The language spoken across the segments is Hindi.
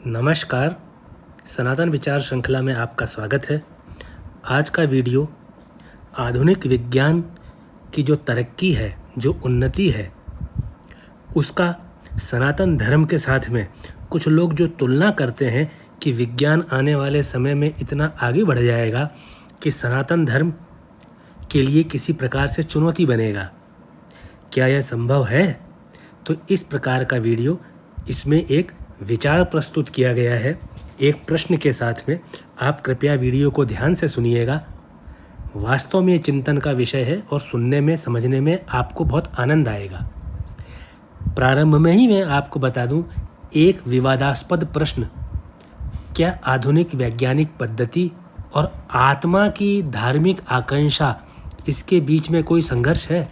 नमस्कार। सनातन विचार श्रृंखला में आपका स्वागत है। आज का वीडियो आधुनिक विज्ञान की जो तरक्की है, जो उन्नति है, उसका सनातन धर्म के साथ में कुछ लोग जो तुलना करते हैं कि विज्ञान आने वाले समय में इतना आगे बढ़ जाएगा कि सनातन धर्म के लिए किसी प्रकार से चुनौती बनेगा। क्या यह संभव है? तो इस प्रकार का वीडियो, इसमें एक विचार प्रस्तुत किया गया है एक प्रश्न के साथ में। आप कृपया वीडियो को ध्यान से सुनिएगा। वास्तव में ये चिंतन का विषय है और सुनने में, समझने में आपको बहुत आनंद आएगा। प्रारंभ में ही मैं आपको बता दूं, एक विवादास्पद प्रश्न, क्या आधुनिक वैज्ञानिक पद्धति और आत्मा की धार्मिक आकांक्षा, इसके बीच में कोई संघर्ष है?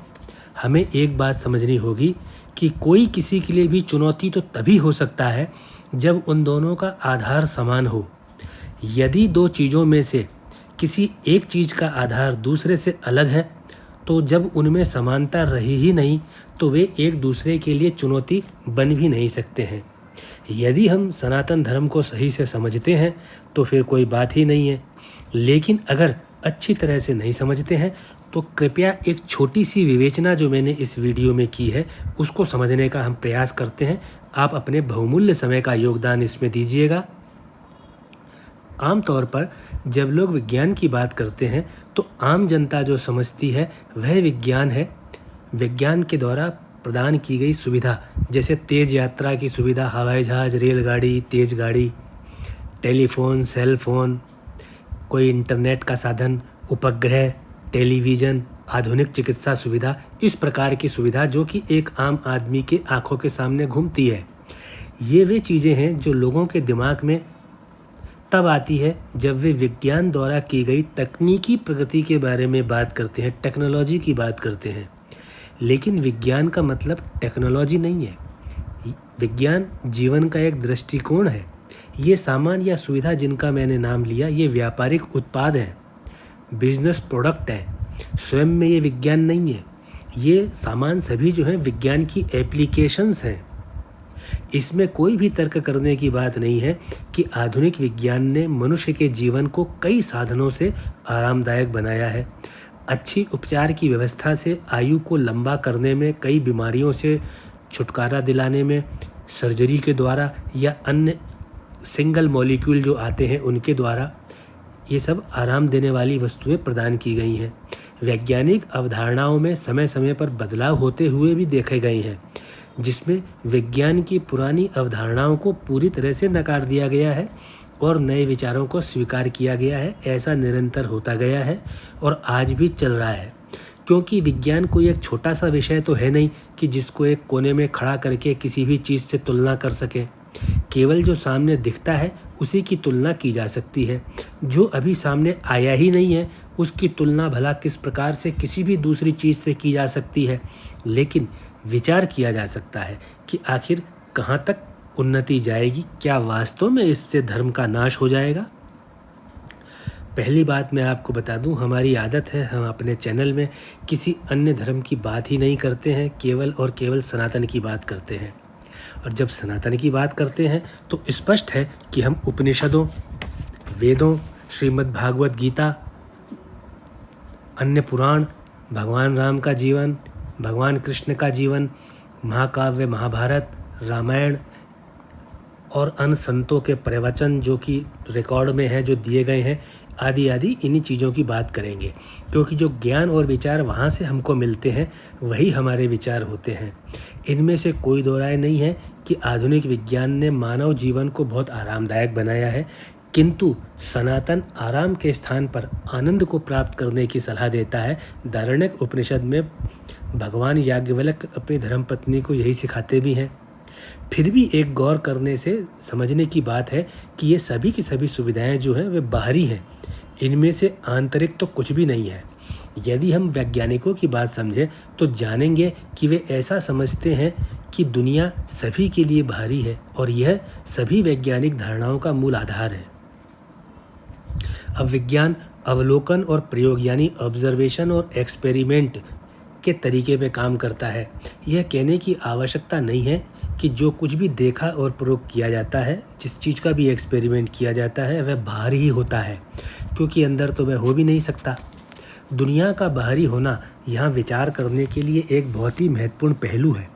हमें एक बात समझनी होगी कि कोई किसी के लिए भी चुनौती तो तभी हो सकता है जब उन दोनों का आधार समान हो। यदि दो चीज़ों में से किसी एक चीज़ का आधार दूसरे से अलग है, तो जब उनमें समानता रही ही नहीं तो वे एक दूसरे के लिए चुनौती बन भी नहीं सकते हैं। यदि हम सनातन धर्म को सही से समझते हैं तो फिर कोई बात ही नहीं है, लेकिन अगर अच्छी तरह से नहीं समझते हैं तो कृपया एक छोटी सी विवेचना जो मैंने इस वीडियो में की है उसको समझने का हम प्रयास करते हैं। आप अपने बहुमूल्य समय का योगदान इसमें दीजिएगा। आमतौर पर जब लोग विज्ञान की बात करते हैं तो आम जनता जो समझती है वह विज्ञान है। विज्ञान के द्वारा प्रदान की गई सुविधा, जैसे तेज़ यात्रा की सुविधा, हवाई जहाज़, रेलगाड़ी, तेज़ गाड़ी, टेलीफोन, सेल फ़ोन, कोई इंटरनेट का साधन, उपग्रह, टेलीविज़न, आधुनिक चिकित्सा सुविधा, इस प्रकार की सुविधा जो कि एक आम आदमी के आंखों के सामने घूमती है। ये वे चीज़ें हैं जो लोगों के दिमाग में तब आती है जब वे विज्ञान द्वारा की गई तकनीकी प्रगति के बारे में बात करते हैं, टेक्नोलॉजी की बात करते हैं। लेकिन विज्ञान का मतलब टेक्नोलॉजी नहीं है। विज्ञान जीवन का एक दृष्टिकोण है। ये सामान या सुविधा जिनका मैंने नाम लिया, ये व्यापारिक उत्पाद हैं, बिजनेस प्रोडक्ट है। स्वयं में ये विज्ञान नहीं है। ये सामान सभी जो हैं विज्ञान की एप्लीकेशंस हैं। इसमें कोई भी तर्क करने की बात नहीं है कि आधुनिक विज्ञान ने मनुष्य के जीवन को कई साधनों से आरामदायक बनाया है। अच्छी उपचार की व्यवस्था से आयु को लंबा करने में, कई बीमारियों से छुटकारा दिलाने में, सर्जरी के द्वारा या अन्य सिंगल मॉलिक्यूल जो आते हैं उनके द्वारा, ये सब आराम देने वाली वस्तुएं प्रदान की गई हैं। वैज्ञानिक अवधारणाओं में समय समय पर बदलाव होते हुए भी देखे गए हैं, जिसमें विज्ञान की पुरानी अवधारणाओं को पूरी तरह से नकार दिया गया है और नए विचारों को स्वीकार किया गया है। ऐसा निरंतर होता गया है और आज भी चल रहा है, क्योंकि विज्ञान कोई एक छोटा सा विषय तो है नहीं कि जिसको एक कोने में खड़ा करके किसी भी चीज़ से तुलना कर सके। केवल जो सामने दिखता है उसी की तुलना की जा सकती है। जो अभी सामने आया ही नहीं है उसकी तुलना भला किस प्रकार से किसी भी दूसरी चीज़ से की जा सकती है। लेकिन विचार किया जा सकता है कि आखिर कहाँ तक उन्नति जाएगी। क्या वास्तव में इससे धर्म का नाश हो जाएगा? पहली बात मैं आपको बता दूं, हमारी आदत है, हम अपने चैनल में किसी अन्य धर्म की बात ही नहीं करते हैं, केवल और केवल सनातन की बात करते हैं। और जब सनातन की बात करते हैं तो स्पष्ट है कि हम उपनिषदों, वेदों, श्रीमद् भागवत गीता, अन्य पुराण, भगवान राम का जीवन, भगवान कृष्ण का जीवन, महाकाव्य महाभारत, रामायण और अन्य संतों के प्रवचन जो कि रिकॉर्ड में हैं, जो दिए गए हैं, आदि आदि इन्हीं चीज़ों की बात करेंगे। क्योंकि जो ज्ञान और विचार वहाँ से हमको मिलते हैं वही हमारे विचार होते हैं। इनमें से कोई दो राय नहीं है कि आधुनिक विज्ञान ने मानव जीवन को बहुत आरामदायक बनाया है, किंतु सनातन आराम के स्थान पर आनंद को प्राप्त करने की सलाह देता है। दारण्यक उपनिषद में भगवान याज्ञवल्क्य अपनी धर्मपत्नी को यही सिखाते भी हैं। फिर भी एक गौर करने से समझने की बात है कि ये सभी की सभी सुविधाएं जो हैं वे बाहरी हैं, इनमें से आंतरिक तो कुछ भी नहीं है। यदि हम वैज्ञानिकों की बात समझें तो जानेंगे कि वे ऐसा समझते हैं कि दुनिया सभी के लिए बाहरी है और यह सभी वैज्ञानिक धारणाओं का मूल आधार है। अब विज्ञान अवलोकन और प्रयोग यानी ऑब्जर्वेशन और एक्सपेरिमेंट के तरीके में काम करता है। यह कहने की आवश्यकता नहीं है कि जो कुछ भी देखा और प्रयोग किया जाता है, जिस चीज़ का भी एक्सपेरिमेंट किया जाता है, वह बाहर ही होता है, क्योंकि अंदर तो वह हो भी नहीं सकता। दुनिया का बाहरी होना यहाँ विचार करने के लिए एक बहुत ही महत्वपूर्ण पहलू है।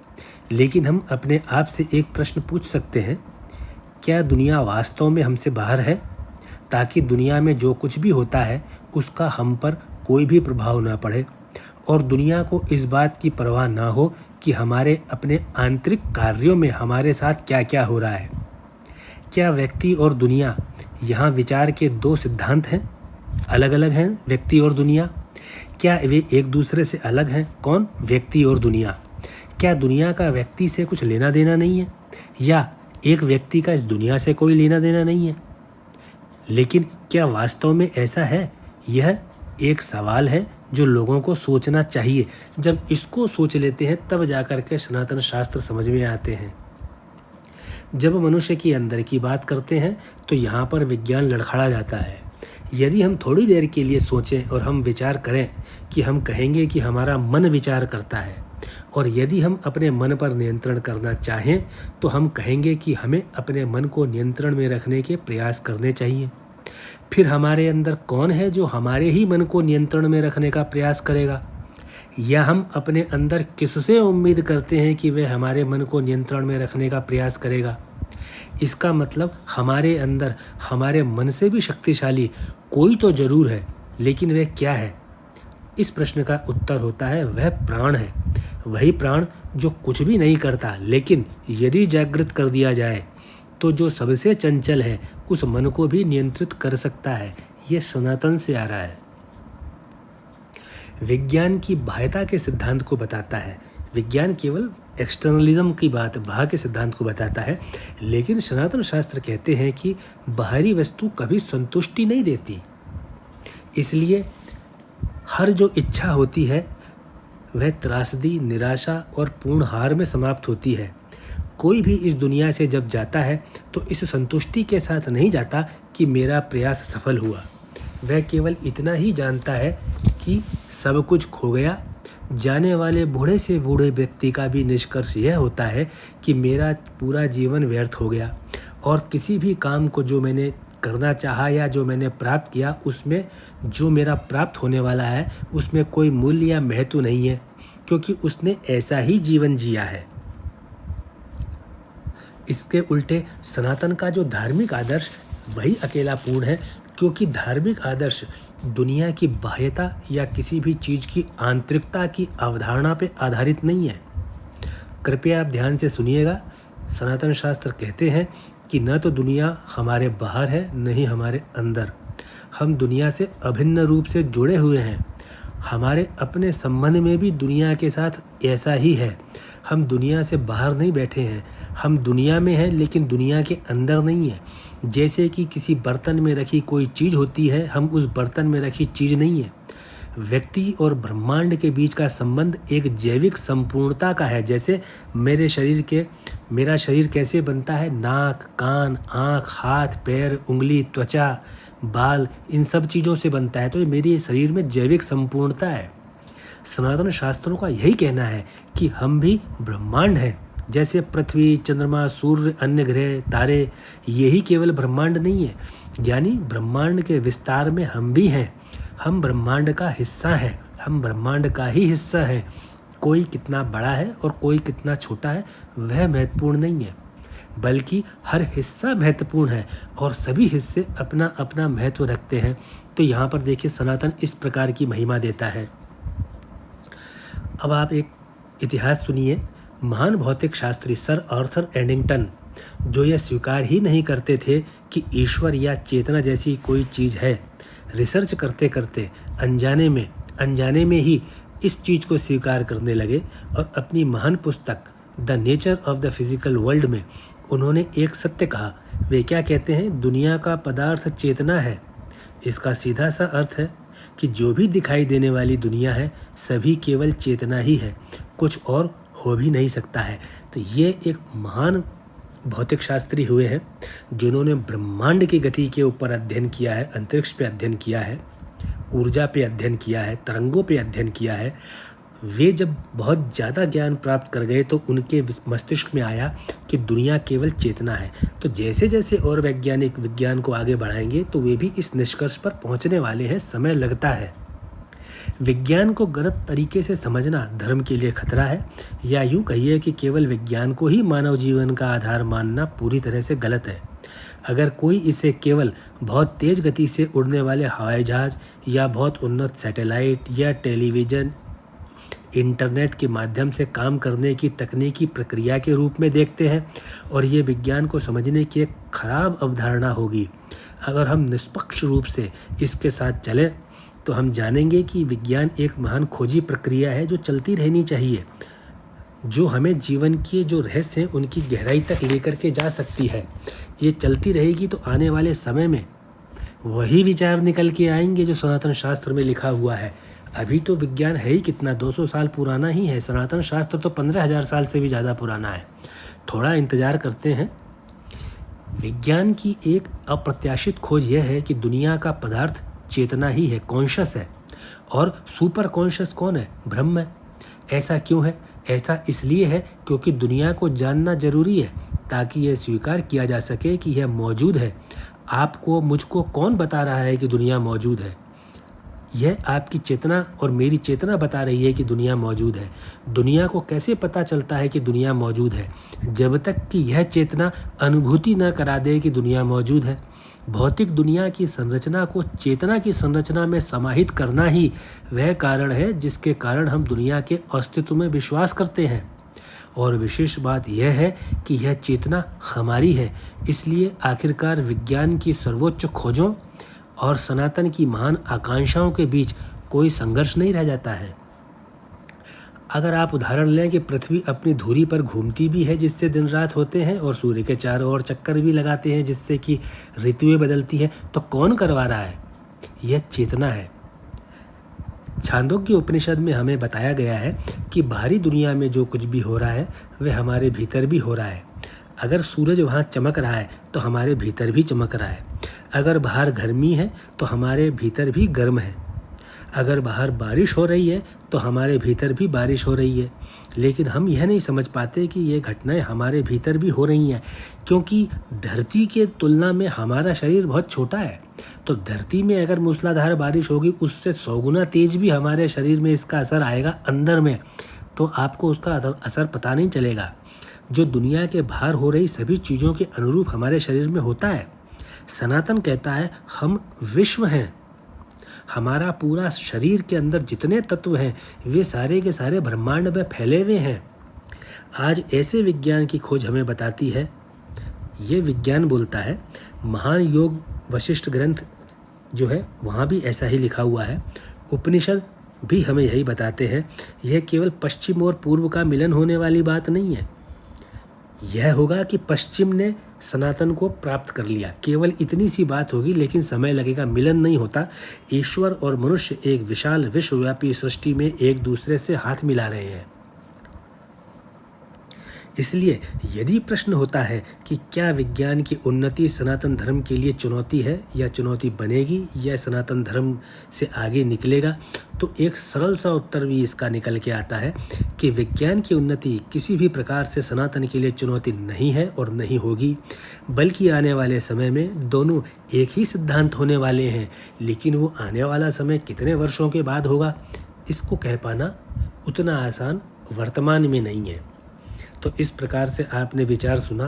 लेकिन हम अपने आप से एक प्रश्न पूछ सकते हैं, क्या दुनिया वास्तव में हमसे बाहर है, ताकि दुनिया में जो कुछ भी होता है उसका हम पर कोई भी प्रभाव न पड़े और दुनिया को इस बात की परवाह ना हो कि हमारे अपने आंतरिक कार्यों में हमारे साथ क्या क्या हो रहा है। क्या व्यक्ति और दुनिया यहाँ विचार के दो सिद्धांत हैं, अलग अलग हैं व्यक्ति और दुनिया? क्या वे एक दूसरे से अलग हैं? कौन? व्यक्ति और दुनिया। क्या दुनिया का व्यक्ति से कुछ लेना देना नहीं है, या एक व्यक्ति का इस दुनिया से कोई लेना देना नहीं है? लेकिन क्या वास्तव में ऐसा है? यह एक सवाल है जो लोगों को सोचना चाहिए। जब इसको सोच लेते हैं तब जाकर के सनातन शास्त्र समझ में आते हैं। जब मनुष्य के अंदर की बात करते हैं तो यहाँ पर विज्ञान लड़खड़ा जाता है। यदि हम थोड़ी देर के लिए सोचें और हम विचार करें कि हम कहेंगे कि हमारा मन विचार करता है, और यदि हम अपने मन पर नियंत्रण करना चाहें तो हम कहेंगे कि हमें अपने मन को नियंत्रण में रखने के प्रयास करने चाहिए। फिर हमारे अंदर कौन है जो हमारे ही मन को नियंत्रण में रखने का प्रयास करेगा? या हम अपने अंदर किससे उम्मीद करते हैं कि वह हमारे मन को नियंत्रण में रखने का प्रयास करेगा? इसका मतलब हमारे अंदर हमारे मन से भी शक्तिशाली कोई तो जरूर है, लेकिन वह क्या है? इस प्रश्न का उत्तर होता है वह प्राण है। वही प्राण जो कुछ भी नहीं करता, लेकिन यदि जागृत कर दिया जाए तो जो सबसे चंचल है उस मन को भी नियंत्रित कर सकता है। यह सनातन से आ रहा है। विज्ञान की बाह्यता के सिद्धांत को बताता है। विज्ञान केवल एक्सटर्नलिज्म की बात, बाह्य के सिद्धांत को बताता है, लेकिन सनातन शास्त्र कहते हैं कि बाहरी वस्तु कभी संतुष्टि नहीं देती। इसलिए हर जो इच्छा होती है वह त्रासदी, निराशा और पूर्ण हार में समाप्त होती है। कोई भी इस दुनिया से जब जाता है तो इस संतुष्टि के साथ नहीं जाता कि मेरा प्रयास सफल हुआ। वह केवल इतना ही जानता है कि सब कुछ खो गया। जाने वाले बूढ़े से बूढ़े व्यक्ति का भी निष्कर्ष यह होता है कि मेरा पूरा जीवन व्यर्थ हो गया, और किसी भी काम को जो मैंने करना चाहा या जो मैंने प्राप्त किया, उसमें जो मेरा प्राप्त होने वाला है उसमें कोई मूल्य या महत्व नहीं है, क्योंकि उसने ऐसा ही जीवन जिया है। इसके उल्टे सनातन का जो धार्मिक आदर्श वही अकेला पूर्ण है, क्योंकि धार्मिक आदर्श दुनिया की बाह्यता या किसी भी चीज़ की आंतरिकता की अवधारणा पर आधारित नहीं है। कृपया आप ध्यान से सुनिएगा। सनातन शास्त्र कहते हैं कि न तो दुनिया हमारे बाहर है, न ही हमारे अंदर। हम दुनिया से अभिन्न रूप से जुड़े हुए हैं। हमारे अपने संबंध में भी दुनिया के साथ ऐसा ही है। हम दुनिया से बाहर नहीं बैठे हैं, हम दुनिया में हैं लेकिन दुनिया के अंदर नहीं है। जैसे कि किसी बर्तन में रखी कोई चीज़ होती है, हम उस बर्तन में रखी चीज़ नहीं है। व्यक्ति और ब्रह्मांड के बीच का संबंध एक जैविक संपूर्णता का है। जैसे मेरा शरीर कैसे बनता है? नाक, कान, आँख, हाथ, पैर, उंगली, त्वचा, बाल, इन सब चीज़ों से बनता है। तो ये मेरे शरीर में जैविक संपूर्णता है। सनातन शास्त्रों का यही कहना है कि हम भी ब्रह्मांड हैं। जैसे पृथ्वी, चंद्रमा, सूर्य, अन्य ग्रह, तारे, यही केवल ब्रह्मांड नहीं है, यानी ब्रह्मांड के विस्तार में हम भी हैं। हम ब्रह्मांड का हिस्सा हैं, हम ब्रह्मांड का ही हिस्सा हैं। कोई कितना बड़ा है और कोई कितना छोटा है वह महत्वपूर्ण नहीं है, बल्कि हर हिस्सा महत्वपूर्ण है और सभी हिस्से अपना अपना महत्व रखते हैं। तो यहाँ पर देखिए सनातन इस प्रकार की महिमा देता है। अब आप एक इतिहास सुनिए। महान भौतिक शास्त्री सर आर्थर एडिंगटन, जो यह स्वीकार ही नहीं करते थे कि ईश्वर या चेतना जैसी कोई चीज़ है, रिसर्च करते करते अनजाने में ही इस चीज़ को स्वीकार करने लगे और अपनी महान पुस्तक the nature of the physical world में उन्होंने एक सत्य कहा। वे क्या कहते हैं? दुनिया का पदार्थ चेतना है। इसका सीधा सा अर्थ है कि जो भी दिखाई देने वाली दुनिया है सभी केवल चेतना ही है, कुछ और हो भी नहीं सकता है। तो ये एक महान भौतिक शास्त्री हुए हैं जिन्होंने ब्रह्मांड की गति के ऊपर अध्ययन किया है, अंतरिक्ष पे अध्ययन किया है, ऊर्जा पे अध्ययन किया है, तरंगों पे अध्ययन किया है, वे जब बहुत ज़्यादा ज्ञान प्राप्त कर गए तो उनके मस्तिष्क में आया कि दुनिया केवल चेतना है। तो जैसे जैसे और वैज्ञानिक विज्ञान को आगे बढ़ाएंगे तो वे भी इस निष्कर्ष पर पहुंचने वाले हैं, समय लगता है। विज्ञान को गलत तरीके से समझना धर्म के लिए खतरा है, या यूं कहिए कि केवल विज्ञान को ही मानव जीवन का आधार मानना पूरी तरह से गलत है। अगर कोई इसे केवल बहुत तेज़ गति से उड़ने वाले हवाई जहाज़ या बहुत उन्नत सैटेलाइट या टेलीविज़न, इंटरनेट के माध्यम से काम करने की तकनीकी प्रक्रिया के रूप में देखते हैं और ये विज्ञान को समझने की एक खराब अवधारणा होगी। अगर हम निष्पक्ष रूप से इसके साथ चलें तो हम जानेंगे कि विज्ञान एक महान खोजी प्रक्रिया है जो चलती रहनी चाहिए, जो हमें जीवन के जो रहस्य हैं उनकी गहराई तक लेकर के जा सकती है। ये चलती रहेगी तो आने वाले समय में वही विचार निकल के आएंगे जो सनातन शास्त्र में लिखा हुआ है। अभी तो विज्ञान है ही कितना, 200 साल पुराना ही है। सनातन शास्त्र तो 15,000 साल से भी ज़्यादा पुराना है। थोड़ा इंतज़ार करते हैं। विज्ञान की एक अप्रत्याशित खोज यह है कि दुनिया का पदार्थ चेतना ही है, कॉन्शस है, और सुपर कॉन्शस कौन है? ब्रह्म है। ऐसा क्यों है? ऐसा इसलिए है क्योंकि दुनिया को जानना जरूरी है ताकि यह स्वीकार किया जा सके कि यह मौजूद है। आपको मुझको कौन बता रहा है कि दुनिया मौजूद है? यह आपकी चेतना और मेरी चेतना बता रही है कि दुनिया मौजूद है। दुनिया को कैसे पता चलता है कि दुनिया मौजूद है? जब तक कि यह चेतना अनुभूति न करा दे कि दुनिया मौजूद है। भौतिक दुनिया की संरचना को चेतना की संरचना में समाहित करना ही वह कारण है जिसके कारण हम दुनिया के अस्तित्व में विश्वास करते हैं। और विशेष बात यह है कि यह चेतना हमारी है। इसलिए आखिरकार विज्ञान की सर्वोच्च खोजों और सनातन की महान आकांक्षाओं के बीच कोई संघर्ष नहीं रह जाता है। अगर आप उदाहरण लें कि पृथ्वी अपनी धुरी पर घूमती भी है जिससे दिन रात होते हैं, और सूर्य के चारों ओर चक्कर भी लगाते हैं जिससे कि ऋतुएं बदलती हैं, तो कौन करवा रहा है? यह चेतना है। छांदोग्य उपनिषद में हमें बताया गया है कि बाहरी दुनिया में जो कुछ भी हो रहा है वह हमारे भीतर भी हो रहा है। अगर सूरज वहाँ चमक रहा है तो हमारे भीतर भी चमक रहा है। अगर बाहर गर्मी है तो हमारे भीतर भी गर्म है। अगर बाहर बारिश हो रही है तो हमारे भीतर भी बारिश हो रही है। लेकिन हम यह नहीं समझ पाते कि ये घटनाएं हमारे भीतर भी हो रही हैं, क्योंकि धरती के तुलना में हमारा शरीर बहुत छोटा है। तो धरती में अगर मूसलाधार बारिश होगी उससे 100 गुना तेज भी हमारे शरीर में इसका असर आएगा अंदर में, तो आपको उसका असर पता नहीं चलेगा। जो दुनिया के बाहर हो रही सभी चीज़ों के अनुरूप हमारे शरीर में होता है। सनातन कहता है हम विश्व हैं। हमारा पूरा शरीर के अंदर जितने तत्व हैं वे सारे के सारे ब्रह्मांड में फैले हुए हैं। आज ऐसे विज्ञान की खोज हमें बताती है, ये विज्ञान बोलता है। महान योग वशिष्ठ ग्रंथ जो है वहाँ भी ऐसा ही लिखा हुआ है। उपनिषद भी हमें यही बताते हैं। यह केवल पश्चिम और पूर्व का मिलन होने वाली बात नहीं है। यह होगा कि पश्चिम ने सनातन को प्राप्त कर लिया, केवल इतनी सी बात होगी, लेकिन समय लगेगा। मिलन नहीं होता। ईश्वर और मनुष्य एक विशाल विश्वव्यापी सृष्टि में एक दूसरे से हाथ मिला रहे हैं। इसलिए यदि प्रश्न होता है कि क्या विज्ञान की उन्नति सनातन धर्म के लिए चुनौती है या चुनौती बनेगी या सनातन धर्म से आगे निकलेगा, तो एक सरल सा उत्तर भी इसका निकल के आता है कि विज्ञान की उन्नति किसी भी प्रकार से सनातन के लिए चुनौती नहीं है और नहीं होगी, बल्कि आने वाले समय में दोनों एक ही सिद्धांत होने वाले हैं। लेकिन वो आने वाला समय कितने वर्षों के बाद होगा, इसको कह पाना उतना आसान वर्तमान में नहीं है। तो इस प्रकार से आपने विचार सुना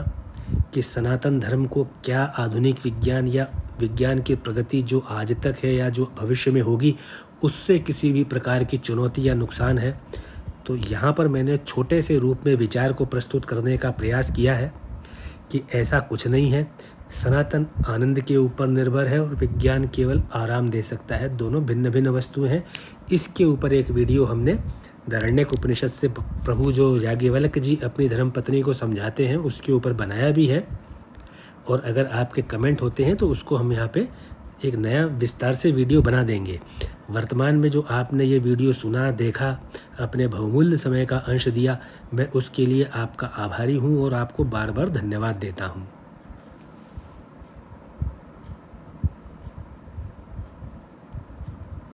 कि सनातन धर्म को क्या आधुनिक विज्ञान या विज्ञान की प्रगति जो आज तक है या जो भविष्य में होगी उससे किसी भी प्रकार की चुनौती या नुकसान है। तो यहाँ पर मैंने छोटे से रूप में विचार को प्रस्तुत करने का प्रयास किया है कि ऐसा कुछ नहीं है। सनातन आनंद के ऊपर निर्भर है और विज्ञान केवल आराम दे सकता है। दोनों भिन्न भिन्न वस्तुएं हैं। इसके ऊपर एक वीडियो हमने आरण्यक उपनिषद से प्रभु जो याज्ञवल्क्य जी अपनी धर्मपत्नी को समझाते हैं उसके ऊपर बनाया भी है। और अगर आपके कमेंट होते हैं तो उसको हम यहाँ पे एक नया विस्तार से वीडियो बना देंगे। वर्तमान में जो आपने ये वीडियो सुना, देखा, अपने बहुमूल्य समय का अंश दिया, मैं उसके लिए आपका आभारी हूँ और आपको बार बार धन्यवाद देता हूँ।